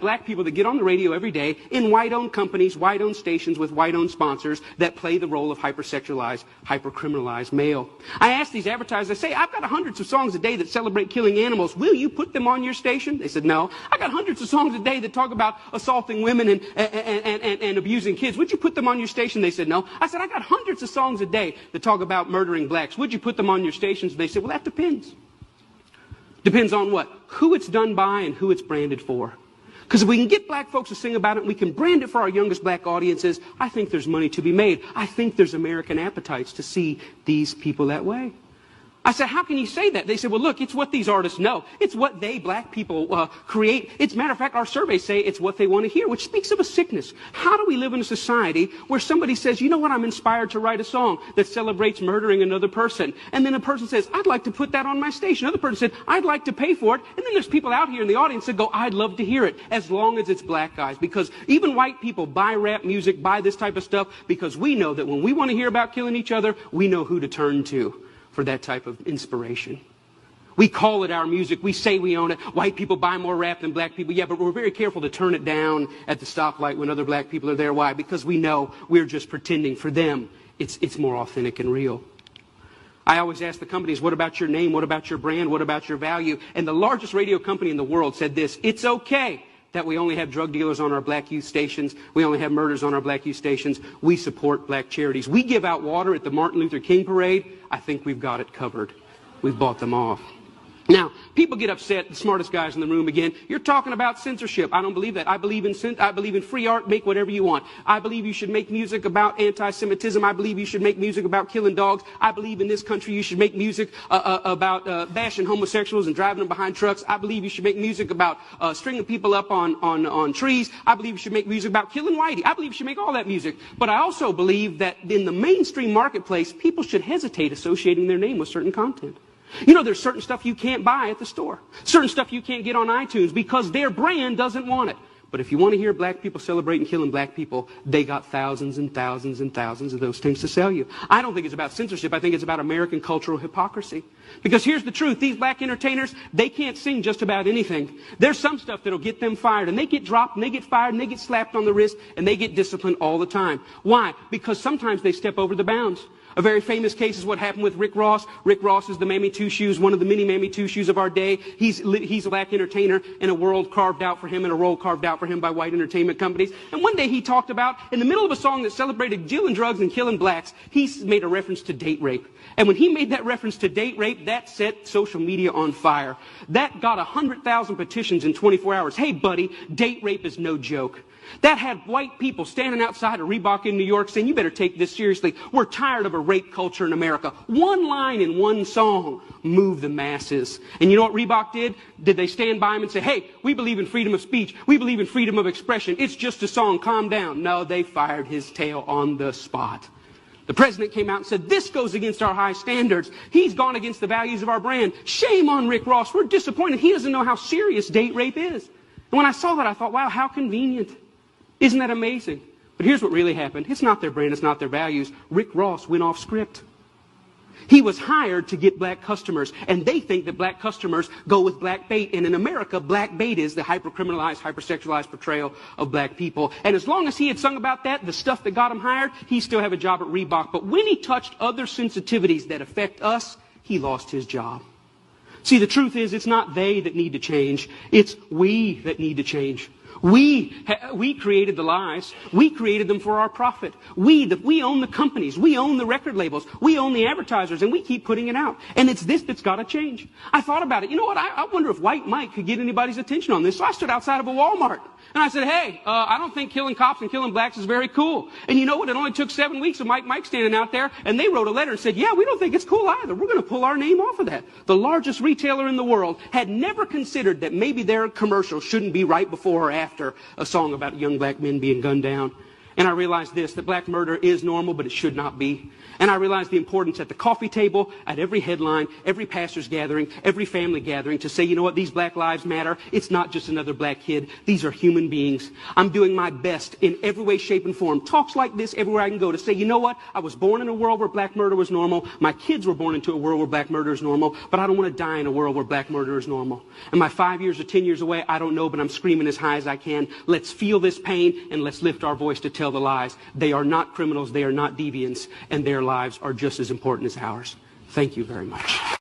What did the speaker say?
black people that get on the radio every day in white-owned companies, white-owned stations with white-owned sponsors that play the role of hypersexualized, hypercriminalized male. I ask these advertisers, I say, I've got hundreds of songs a day that celebrate killing animals. Will you put them on your station? They said, no. I got hundreds of songs a day that talk about assaulting women and abusing kids. Would you put them on your station? They said, no. I said, I got hundreds of songs a day that talk about murdering blacks. Would you put them on your stations? They said, well, that depends. Depends on what? Who it's done by and who it's branded for. Because if we can get black folks to sing about it and we can brand it for our youngest black audiences, I think there's money to be made. I think there's American appetites to see these people that way. I said, how can you say that? They said, well, look, it's what these artists know. It's what they, black people, create. It's, matter of fact, our surveys say it's what they want to hear, which speaks of a sickness. How do we live in a society where somebody says, you know what, I'm inspired to write a song that celebrates murdering another person. And then a person says, I'd like to put that on my station. Another person said, I'd like to pay for it. And then there's people out here in the audience that go, I'd love to hear it, as long as it's black guys. Because even white people buy rap music, buy this type of stuff, because we know that when we want to hear about killing each other, we know who to turn to for that type of inspiration. We call it our music. We say we own it. White people buy more rap than black people. Yeah, but we're very careful to turn it down at the stoplight when other black people are there. Why? Because we know we're just pretending. For them, it's more authentic and real. I always ask the companies, what about your name? What about your brand? What about your value? And the largest radio company in the world said this: it's okay that we only have drug dealers on our black youth stations. We only have murders on our black youth stations. We support black charities. We give out water at the Martin Luther King parade. I think we've got it covered. We've bought them off. Now, people get upset, the smartest guys in the room again. You're talking about censorship. I don't believe that. I believe in free art. Make whatever you want. I believe you should make music about anti-Semitism. I believe you should make music about killing dogs. I believe in this country you should make music about bashing homosexuals and driving them behind trucks. I believe you should make music about stringing people up on trees. I believe you should make music about killing whitey. I believe you should make all that music. But I also believe that in the mainstream marketplace, people should hesitate associating their name with certain content. You know, there's certain stuff you can't buy at the store. Certain stuff you can't get on iTunes because their brand doesn't want it. But if you want to hear black people celebrating killing black people, they got thousands and thousands and thousands of those things to sell you. I don't think it's about censorship. I think it's about American cultural hypocrisy. Because here's the truth. These black entertainers, they can't sing just about anything. There's some stuff that'll get them fired. And they get dropped, and they get fired, and they get slapped on the wrist, and they get disciplined all the time. Why? Because sometimes they step over the bounds. A very famous case is what happened with Rick Ross. Rick Ross is the Mammy Two Shoes, one of the many Mammy Two Shoes of our day. He's a black entertainer in a world carved out for him, and a role carved out for him by white entertainment companies. And one day he talked about, in the middle of a song that celebrated dealing drugs and killing blacks, he made a reference to date rape. And when he made that reference to date rape, that set social media on fire. That got 100,000 petitions in 24 hours. Hey, buddy, date rape is no joke. That had white people standing outside of Reebok in New York saying, you better take this seriously. We're tired of a rape culture in America. One line in one song moved the masses. And you know what Reebok did? Did they stand by him and say, hey, we believe in freedom of speech. We believe in freedom of expression. It's just a song. Calm down. No, they fired his tail on the spot. The president came out and said, this goes against our high standards. He's gone against the values of our brand. Shame on Rick Ross. We're disappointed. He doesn't know how serious date rape is. And when I saw that, I thought, wow, how convenient. Isn't that amazing? But here's what really happened. It's not their brand, it's not their values. Rick Ross went off script. He was hired to get black customers, and they think that black customers go with black bait. And in America, black bait is the hypercriminalized, hypersexualized portrayal of black people. And as long as he had sung about that, the stuff that got him hired, he still have a job at Reebok. But when he touched other sensitivities that affect us, he lost his job. See, the truth is, it's not they that need to change. It's we that need to change. We created the lies. We created them for our profit. We own the companies. We own the record labels. We own the advertisers, and we keep putting it out. And it's this that's got to change. I thought about it. You know what? I wonder if White Mike could get anybody's attention on this. So I stood outside of a Walmart, and I said, hey, I don't think killing cops and killing blacks is very cool. And you know what? It only took 7 weeks of Mike standing out there, and they wrote a letter and said, yeah, we don't think it's cool either. We're going to pull our name off of that. The largest retailer in the world had never considered that maybe their commercial shouldn't be right before or after a song about young black men being gunned down. And I realized this, that black murder is normal, but it should not be. And I realized the importance at the coffee table, at every headline, every pastor's gathering, every family gathering to say, you know what, these black lives matter. It's not just another black kid. These are human beings. I'm doing my best in every way, shape, and form. Talks like this everywhere I can go to say, you know what, I was born in a world where black murder was normal. My kids were born into a world where black murder is normal, but I don't want to die in a world where black murder is normal. Am I 5 years or 10 years away? I don't know, but I'm screaming as high as I can. Let's feel this pain and let's lift our voice to tell the lies. They are not criminals. They are not deviants, and their lives are just as important as ours. Thank you very much.